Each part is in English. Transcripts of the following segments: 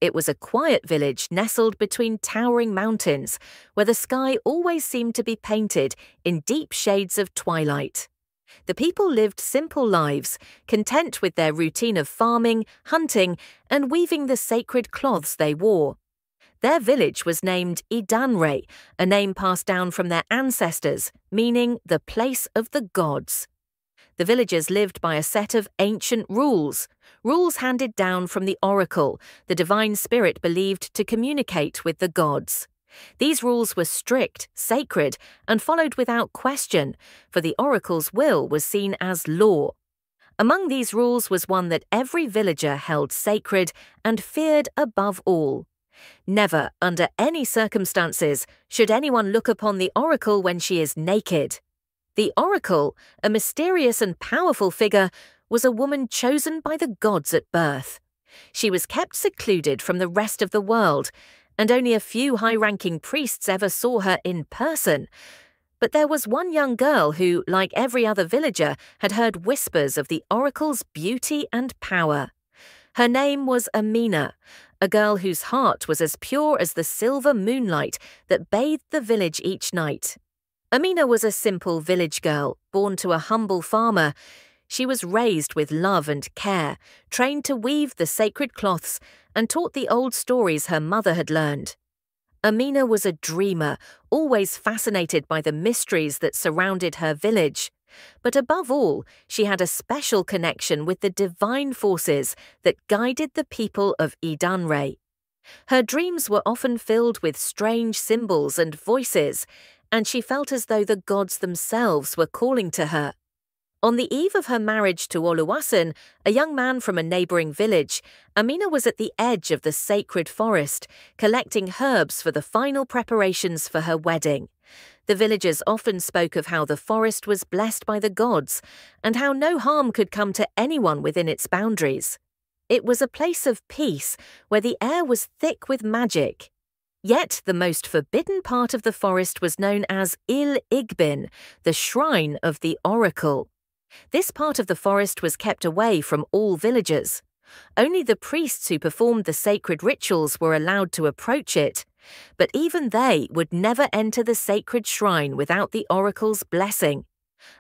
It was a quiet village nestled between towering mountains, where the sky always seemed to be painted in deep shades of twilight. The people lived simple lives, content with their routine of farming, hunting, and weaving the sacred cloths they wore. Their village was named Idanre, a name passed down from their ancestors, meaning the place of the gods. The villagers lived by a set of ancient rules handed down from the oracle, the divine spirit believed to communicate with the gods. These rules were strict, sacred, and followed without question, for the oracle's will was seen as law. Among these rules was one that every villager held sacred and feared above all. Never, under any circumstances, should anyone look upon the oracle when she is naked. The oracle, a mysterious and powerful figure, was a woman chosen by the gods at birth. She was kept secluded from the rest of the world, and only a few high-ranking priests ever saw her in person. But there was one young girl who, like every other villager, had heard whispers of the oracle's beauty and power. Her name was Amina, a girl whose heart was as pure as the silver moonlight that bathed the village each night. Amina was a simple village girl, born to a humble farmer. She was raised with love and care, trained to weave the sacred cloths, and taught the old stories her mother had learned. Amina was a dreamer, always fascinated by the mysteries that surrounded her village. But above all, she had a special connection with the divine forces that guided the people of Idanre. Her dreams were often filled with strange symbols and voices, and she felt as though the gods themselves were calling to her. On the eve of her marriage to Oluwaseun, a young man from a neighbouring village, Amina was at the edge of the sacred forest, collecting herbs for the final preparations for her wedding. The villagers often spoke of how the forest was blessed by the gods, and how no harm could come to anyone within its boundaries. It was a place of peace, where the air was thick with magic. Yet the most forbidden part of the forest was known as Il Igbin, the shrine of the oracle. This part of the forest was kept away from all villagers. Only the priests who performed the sacred rituals were allowed to approach it, but even they would never enter the sacred shrine without the oracle's blessing.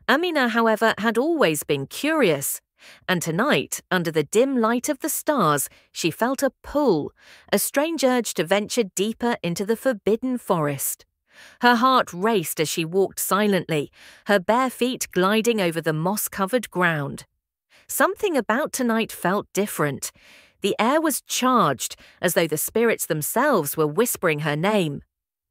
Amina, however, had always been curious, and tonight, under the dim light of the stars, she felt a pull, a strange urge to venture deeper into the forbidden forest. Her heart raced as she walked silently, her bare feet gliding over the moss-covered ground. Something about tonight felt different. The air was charged, as though the spirits themselves were whispering her name.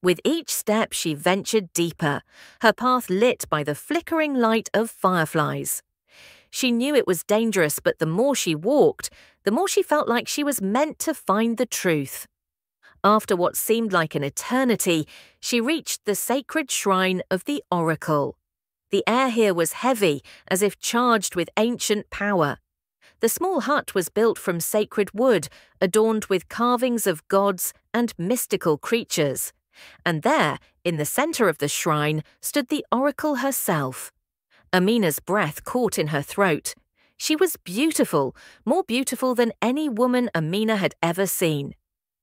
With each step she ventured deeper, her path lit by the flickering light of fireflies. She knew it was dangerous, but the more she walked, the more she felt like she was meant to find the truth. After what seemed like an eternity, she reached the sacred shrine of the oracle. The air here was heavy, as if charged with ancient power. The small hut was built from sacred wood, adorned with carvings of gods and mystical creatures. And there, in the centre of the shrine, stood the oracle herself. Amina's breath caught in her throat. She was beautiful, more beautiful than any woman Amina had ever seen.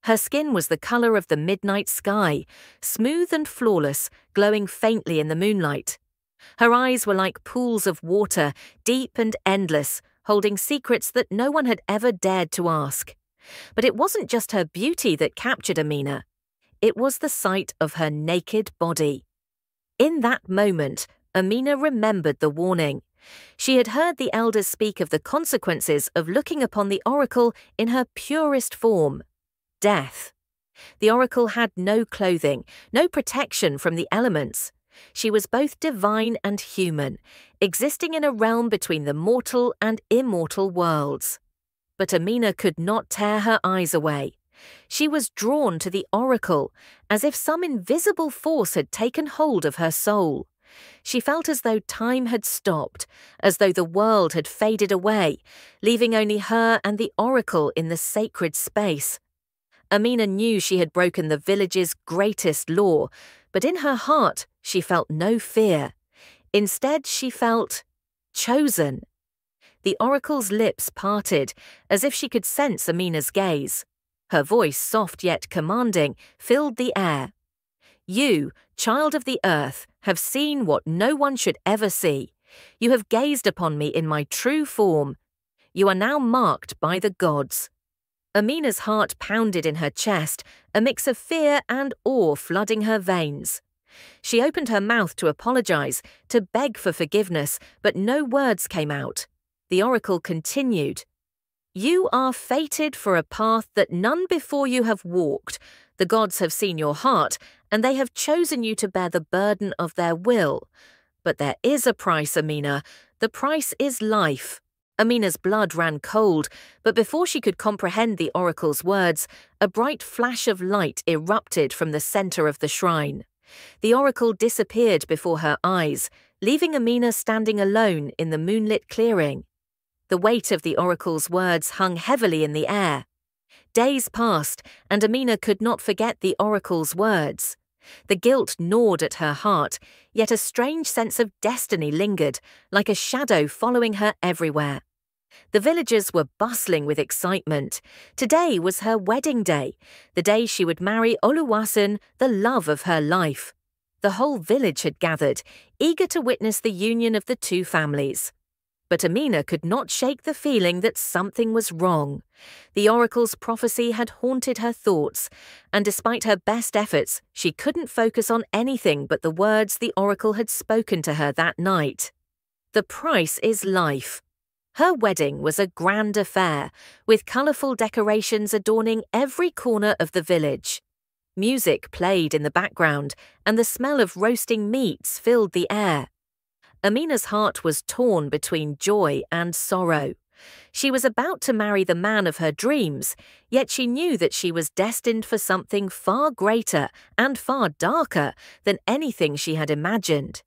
Her skin was the colour of the midnight sky, smooth and flawless, glowing faintly in the moonlight. Her eyes were like pools of water, deep and endless, holding secrets that no one had ever dared to ask. But it wasn't just her beauty that captured Amina. It was the sight of her naked body. In that moment, Amina remembered the warning. She had heard the elders speak of the consequences of looking upon the oracle in her purest form. Death. The oracle had no clothing, no protection from the elements. She was both divine and human, existing in a realm between the mortal and immortal worlds. But Amina could not tear her eyes away. She was drawn to the oracle, as if some invisible force had taken hold of her soul. She felt as though time had stopped, as though the world had faded away, leaving only her and the oracle in the sacred space. Amina knew she had broken the village's greatest law, but in her heart she felt no fear. Instead, she felt chosen. The oracle's lips parted, as if she could sense Amina's gaze. Her voice, soft yet commanding, filled the air. "You, child of the earth, have seen what no one should ever see. You have gazed upon me in my true form. You are now marked by the gods." Amina's heart pounded in her chest, a mix of fear and awe flooding her veins. She opened her mouth to apologize, to beg for forgiveness, but no words came out. The oracle continued. "You are fated for a path that none before you have walked. The gods have seen your heart, and they have chosen you to bear the burden of their will. But there is a price, Amina. The price is life." Amina's blood ran cold, but before she could comprehend the oracle's words, a bright flash of light erupted from the center of the shrine. The oracle disappeared before her eyes, leaving Amina standing alone in the moonlit clearing. The weight of the oracle's words hung heavily in the air. Days passed, and Amina could not forget the oracle's words. The guilt gnawed at her heart, yet a strange sense of destiny lingered, like a shadow following her everywhere. The villagers were bustling with excitement. Today was her wedding day, the day she would marry Oluwaseun, the love of her life. The whole village had gathered, eager to witness the union of the two families. But Amina could not shake the feeling that something was wrong. The oracle's prophecy had haunted her thoughts, and despite her best efforts, she couldn't focus on anything but the words the oracle had spoken to her that night. The price is life. Her wedding was a grand affair, with colourful decorations adorning every corner of the village. Music played in the background, and the smell of roasting meats filled the air. Amina's heart was torn between joy and sorrow. She was about to marry the man of her dreams, yet she knew that she was destined for something far greater and far darker than anything she had imagined.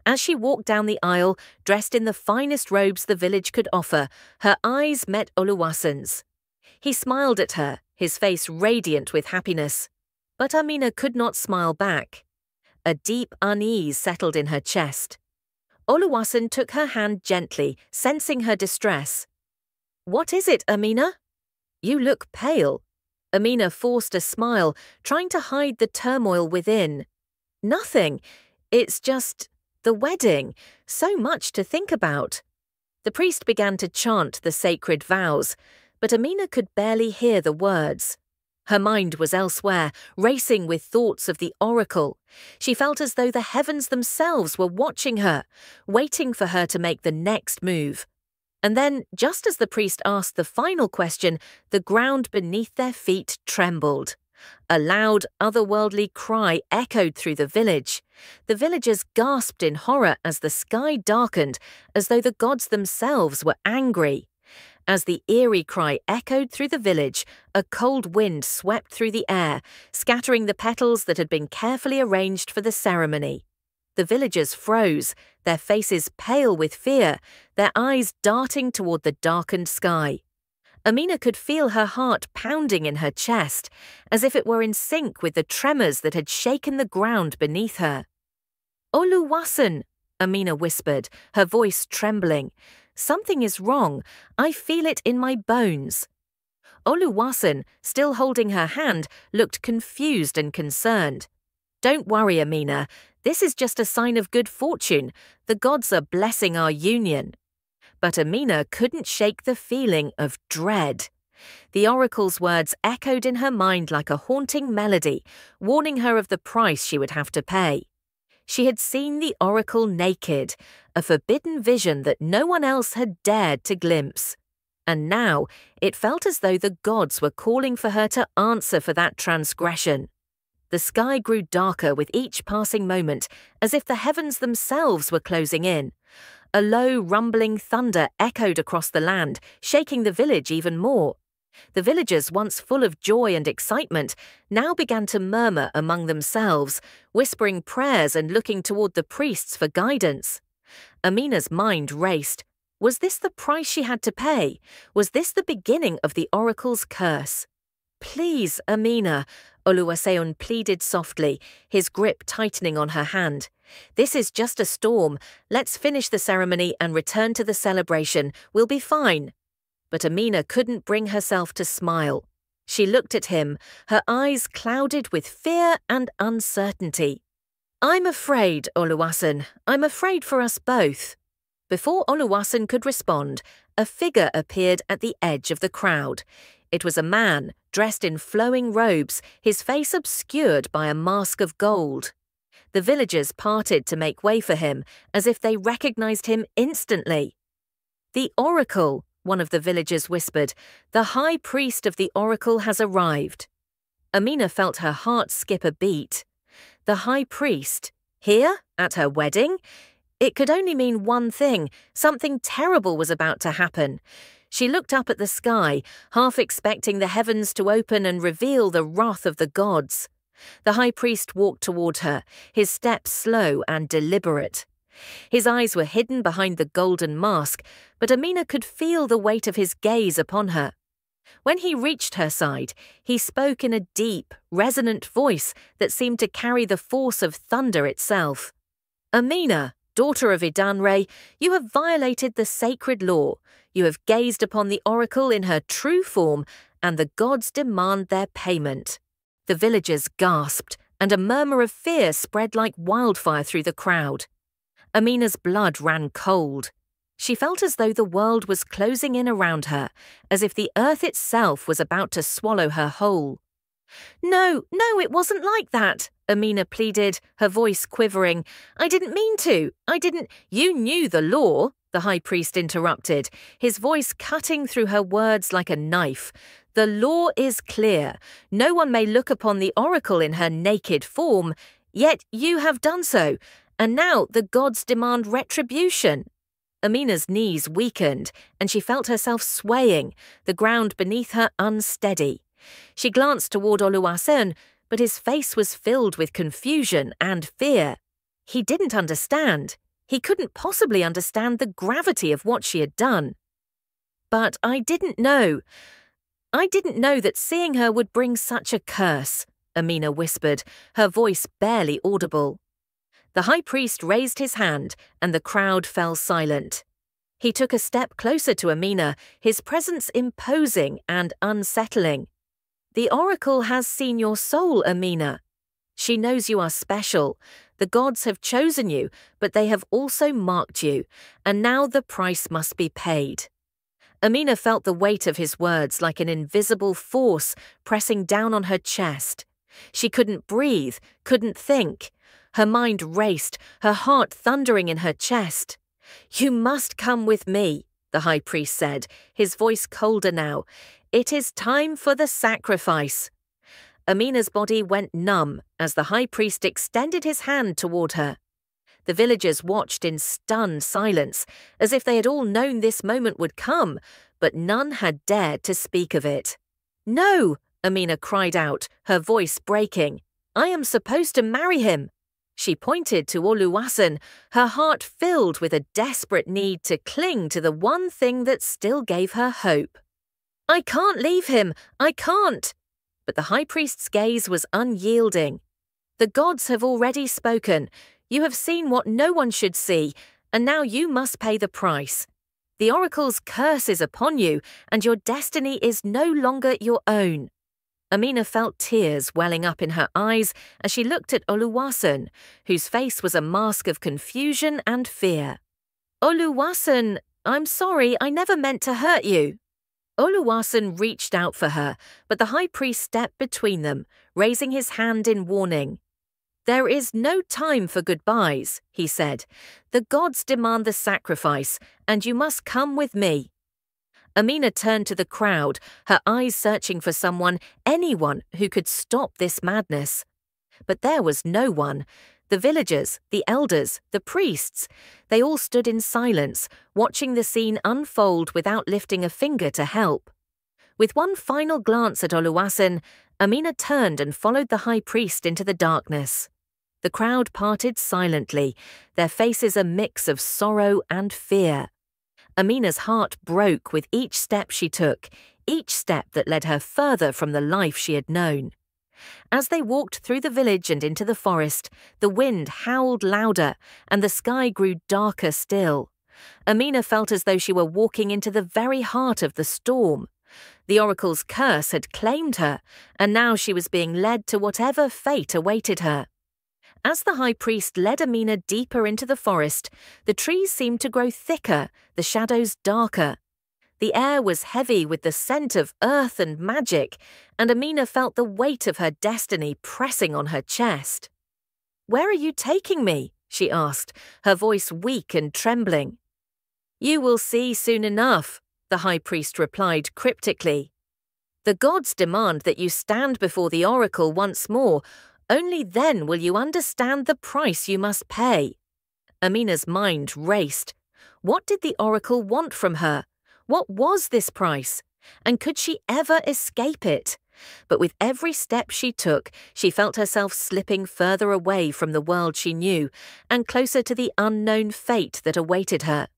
As she walked down the aisle, dressed in the finest robes the village could offer, her eyes met Oluwaseun's. He smiled at her, his face radiant with happiness. But Amina could not smile back. A deep unease settled in her chest. Oluwaseun took her hand gently, sensing her distress. "What is it, Amina?" "You look pale." Amina forced a smile, trying to hide the turmoil within. "Nothing. It's just the wedding. So much to think about." The priest began to chant the sacred vows, but Amina could barely hear the words. Her mind was elsewhere, racing with thoughts of the oracle. She felt as though the heavens themselves were watching her, waiting for her to make the next move. And then, just as the priest asked the final question, the ground beneath their feet trembled. A loud, otherworldly cry echoed through the village. The villagers gasped in horror as the sky darkened, as though the gods themselves were angry. As the eerie cry echoed through the village, a cold wind swept through the air, scattering the petals that had been carefully arranged for the ceremony. The villagers froze, their faces pale with fear, their eyes darting toward the darkened sky. Amina could feel her heart pounding in her chest, as if it were in sync with the tremors that had shaken the ground beneath her. "Oluwaseun," Amina whispered, her voice trembling. "Something is wrong. I feel it in my bones." Oluwaseun, still holding her hand, looked confused and concerned. "Don't worry, Amina. This is just a sign of good fortune. The gods are blessing our union." But Amina couldn't shake the feeling of dread. The oracle's words echoed in her mind like a haunting melody, warning her of the price she would have to pay. She had seen the oracle naked, a forbidden vision that no one else had dared to glimpse. And now it felt as though the gods were calling for her to answer for that transgression. The sky grew darker with each passing moment, as if the heavens themselves were closing in. A low, rumbling thunder echoed across the land, shaking the village even more. The villagers, once full of joy and excitement, now began to murmur among themselves, whispering prayers and looking toward the priests for guidance. Amina's mind raced. Was this the price she had to pay? Was this the beginning of the oracle's curse? "Please, Amina," Oluwaseun pleaded softly, his grip tightening on her hand. "This is just a storm. Let's finish the ceremony and return to the celebration. We'll be fine." But Amina couldn't bring herself to smile. She looked at him, her eyes clouded with fear and uncertainty. "I'm afraid, Oluwaseun. I'm afraid for us both." Before Oluwaseun could respond, a figure appeared at the edge of the crowd. It was a man, dressed in flowing robes, his face obscured by a mask of gold. The villagers parted to make way for him, as if they recognized him instantly. "The oracle," one of the villagers whispered. "The high priest of the oracle has arrived." Amina felt her heart skip a beat. The high priest? Here? At her wedding? It could only mean one thing. Something terrible was about to happen. She looked up at the sky, half expecting the heavens to open and reveal the wrath of the gods. The high priest walked toward her, his steps slow and deliberate. His eyes were hidden behind the golden mask, but Amina could feel the weight of his gaze upon her. When he reached her side, he spoke in a deep, resonant voice that seemed to carry the force of thunder itself. "Amina, daughter of Idanre, you have violated the sacred law. You have gazed upon the oracle in her true form, and the gods demand their payment." The villagers gasped, and a murmur of fear spread like wildfire through the crowd. Amina's blood ran cold. She felt as though the world was closing in around her, as if the earth itself was about to swallow her whole. No, it wasn't like that," Amina pleaded, her voice quivering. "I didn't mean to. You knew the law," the high priest interrupted, his voice cutting through her words like a knife. "The law is clear. No one may look upon the oracle in her naked form, yet you have done so, and now the gods demand retribution." Amina's knees weakened, and she felt herself swaying, the ground beneath her unsteady. She glanced toward Oluwaseun, but his face was filled with confusion and fear. He didn't understand. He couldn't possibly understand the gravity of what she had done. "But I didn't know that seeing her would bring such a curse," Amina whispered, her voice barely audible. The high priest raised his hand, and the crowd fell silent. He took a step closer to Amina, his presence imposing and unsettling. "The oracle has seen your soul, Amina. She knows you are special. The gods have chosen you, but they have also marked you, and now the price must be paid." Amina felt the weight of his words like an invisible force pressing down on her chest. She couldn't breathe, couldn't think. Her mind raced, her heart thundering in her chest. "You must come with me," the high priest said, his voice colder now. "It is time for the sacrifice." Amina's body went numb as the high priest extended his hand toward her. The villagers watched in stunned silence, as if they had all known this moment would come, but none had dared to speak of it. "No," Amina cried out, her voice breaking. "I am supposed to marry him." She pointed to Oluwaseun, her heart filled with a desperate need to cling to the one thing that still gave her hope. "I can't leave him, I can't." But the high priest's gaze was unyielding. "The gods have already spoken. You have seen what no one should see, and now you must pay the price. The oracle's curse is upon you, and your destiny is no longer your own." Amina felt tears welling up in her eyes as she looked at Oluwaseun, whose face was a mask of confusion and fear. "Oluwaseun, I'm sorry, I never meant to hurt you." Oluwaseun reached out for her, but the high priest stepped between them, raising his hand in warning. "There is no time for goodbyes," he said. "The gods demand the sacrifice, and you must come with me." Amina turned to the crowd, her eyes searching for someone, anyone who could stop this madness. But there was no one. The villagers, the elders, the priests, they all stood in silence, watching the scene unfold without lifting a finger to help. With one final glance at Oluwaseun, Amina turned and followed the high priest into the darkness. The crowd parted silently, their faces a mix of sorrow and fear. Amina's heart broke with each step she took, each step that led her further from the life she had known. As they walked through the village and into the forest, the wind howled louder and the sky grew darker still. Amina felt as though she were walking into the very heart of the storm. The oracle's curse had claimed her, and now she was being led to whatever fate awaited her. As the high priest led Amina deeper into the forest, the trees seemed to grow thicker, the shadows darker. The air was heavy with the scent of earth and magic, and Amina felt the weight of her destiny pressing on her chest. "Where are you taking me?" she asked, her voice weak and trembling. "You will see soon enough," the high priest replied cryptically. "The gods demand that you stand before the oracle once more. Only then will you understand the price you must pay." Amina's mind raced. What did the oracle want from her? What was this price? And could she ever escape it? But with every step she took, she felt herself slipping further away from the world she knew and closer to the unknown fate that awaited her.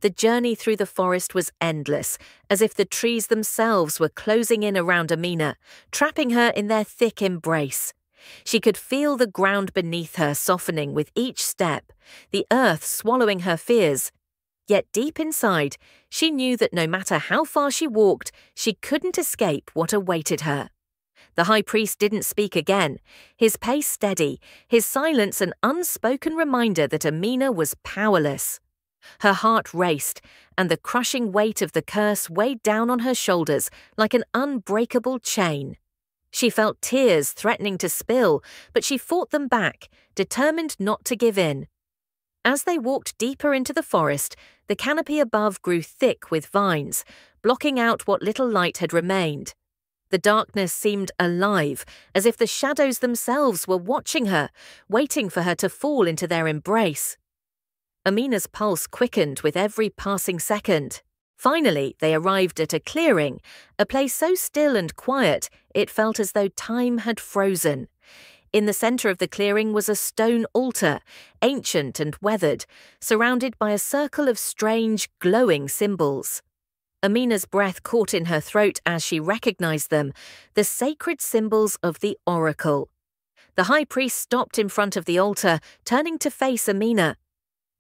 The journey through the forest was endless, as if the trees themselves were closing in around Amina, trapping her in their thick embrace. She could feel the ground beneath her softening with each step, the earth swallowing her fears. Yet deep inside, she knew that no matter how far she walked, she couldn't escape what awaited her. The high priest didn't speak again, his pace steady, his silence an unspoken reminder that Amina was powerless. Her heart raced, and the crushing weight of the curse weighed down on her shoulders like an unbreakable chain. She felt tears threatening to spill, but she fought them back, determined not to give in. As they walked deeper into the forest, the canopy above grew thick with vines, blocking out what little light had remained. The darkness seemed alive, as if the shadows themselves were watching her, waiting for her to fall into their embrace. Amina's pulse quickened with every passing second. Finally, they arrived at a clearing, a place so still and quiet it felt as though time had frozen. In the center of the clearing was a stone altar, ancient and weathered, surrounded by a circle of strange, glowing symbols. Amina's breath caught in her throat as she recognized them, the sacred symbols of the oracle. The high priest stopped in front of the altar, turning to face Amina.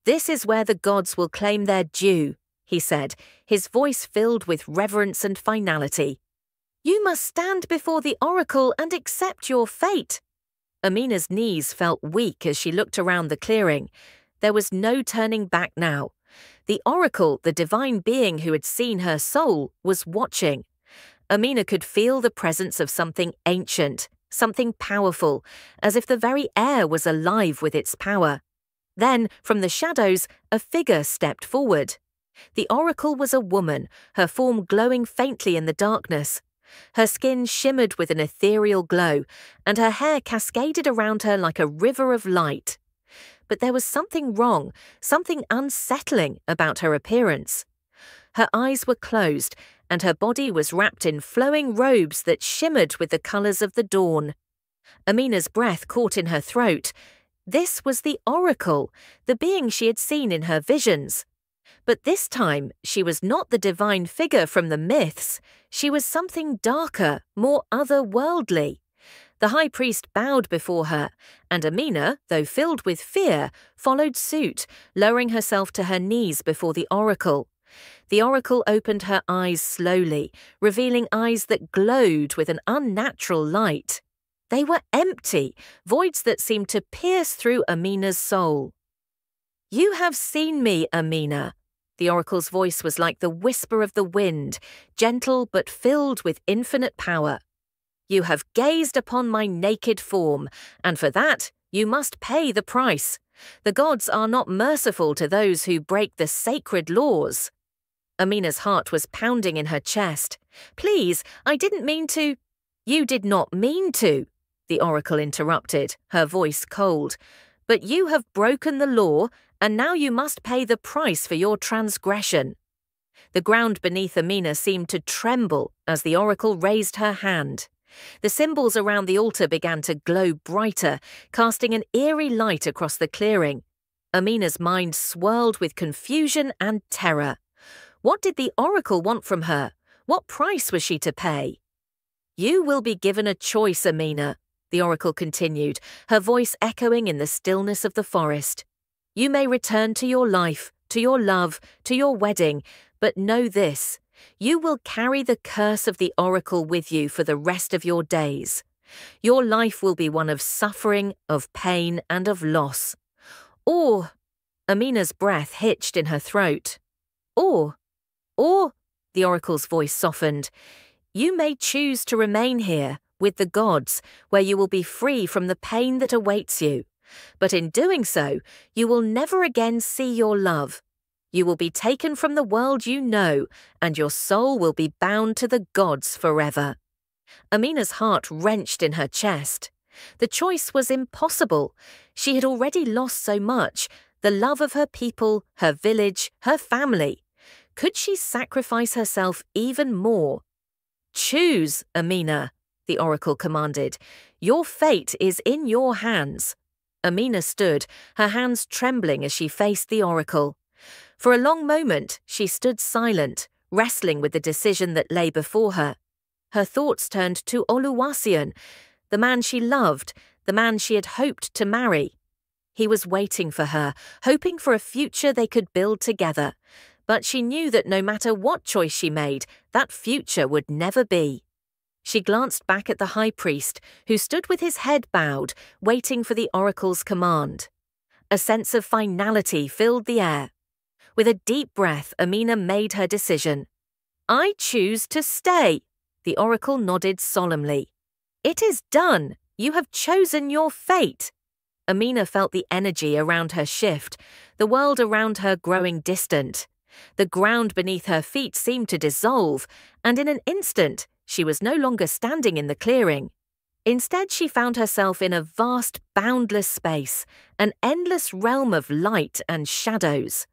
"This is where the gods will claim their due," he said, his voice filled with reverence and finality. "You must stand before the oracle and accept your fate." Amina's knees felt weak as she looked around the clearing. There was no turning back now. The oracle, the divine being who had seen her soul, was watching. Amina could feel the presence of something ancient, something powerful, as if the very air was alive with its power. Then, from the shadows, a figure stepped forward. The oracle was a woman, her form glowing faintly in the darkness. Her skin shimmered with an ethereal glow, and her hair cascaded around her like a river of light. But there was something wrong, something unsettling about her appearance. Her eyes were closed, and her body was wrapped in flowing robes that shimmered with the colors of the dawn. Amina's breath caught in her throat. This was the oracle, the being she had seen in her visions. But this time, she was not the divine figure from the myths. She was something darker, more otherworldly. The high priest bowed before her, and Amina, though filled with fear, followed suit, lowering herself to her knees before the oracle. The oracle opened her eyes slowly, revealing eyes that glowed with an unnatural light. They were empty, voids that seemed to pierce through Amina's soul. "You have seen me, Amina." The oracle's voice was like the whisper of the wind, gentle but filled with infinite power. "You have gazed upon my naked form, and for that you must pay the price. The gods are not merciful to those who break the sacred laws." Amina's heart was pounding in her chest. "Please, I didn't mean to—" "You did not mean to," the oracle interrupted, her voice cold. "But you have broken the law, and now you must pay the price for your transgression." The ground beneath Amina seemed to tremble as the oracle raised her hand. The symbols around the altar began to glow brighter, casting an eerie light across the clearing. Amina's mind swirled with confusion and terror. What did the oracle want from her? What price was she to pay? "You will be given a choice, Amina," the oracle continued, her voice echoing in the stillness of the forest. "You may return to your life, to your love, to your wedding, but know this. You will carry the curse of the oracle with you for the rest of your days. Your life will be one of suffering, of pain, and of loss. Or, Amina's breath hitched in her throat. Or, the oracle's voice softened, you may choose to remain here with the gods, where you will be free from the pain that awaits you. But in doing so, you will never again see your love. You will be taken from the world you know, and your soul will be bound to the gods forever. Amina's heart wrenched in her chest. The choice was impossible. She had already lost so much, the love of her people, her village, her family. Could she sacrifice herself even more? Choose, Amina, the oracle commanded. Your fate is in your hands. Amina stood, her hands trembling as she faced the oracle. For a long moment, she stood silent, wrestling with the decision that lay before her. Her thoughts turned to Oluwaseun, the man she loved, the man she had hoped to marry. He was waiting for her, hoping for a future they could build together. But she knew that no matter what choice she made, that future would never be. She glanced back at the high priest, who stood with his head bowed, waiting for the oracle's command. A sense of finality filled the air. With a deep breath, Amina made her decision. I choose to stay, the oracle nodded solemnly. It is done. You have chosen your fate. Amina felt the energy around her shift, the world around her growing distant. The ground beneath her feet seemed to dissolve, and in an instant, she was no longer standing in the clearing. Instead, she found herself in a vast, boundless space, an endless realm of light and shadows.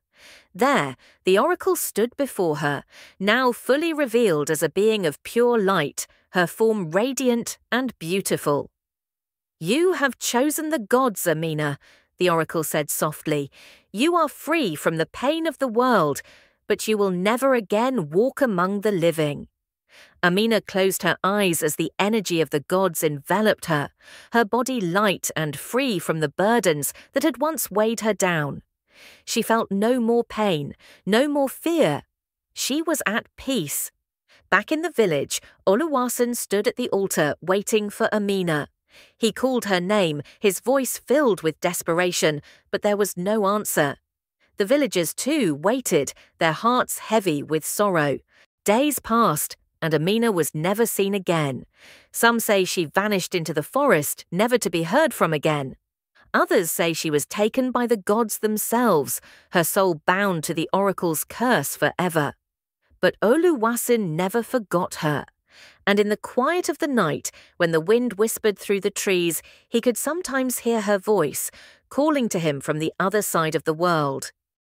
There, the oracle stood before her, now fully revealed as a being of pure light, her form radiant and beautiful. You have chosen the gods, Amina, the oracle said softly. You are free from the pain of the world, but you will never again walk among the living. Amina closed her eyes as the energy of the gods enveloped her, her body light and free from the burdens that had once weighed her down. She felt no more pain, no more fear. She was at peace. Back in the village, Oluwaseun stood at the altar waiting for Amina. He called her name, his voice filled with desperation, but there was no answer. The villagers too waited, their hearts heavy with sorrow. Days passed, and Amina was never seen again. Some say she vanished into the forest, never to be heard from again. Others say she was taken by the gods themselves, her soul bound to the oracle's curse forever. But Oluwaseun never forgot her. And in the quiet of the night, when the wind whispered through the trees, he could sometimes hear her voice, calling to him from the other side of the world.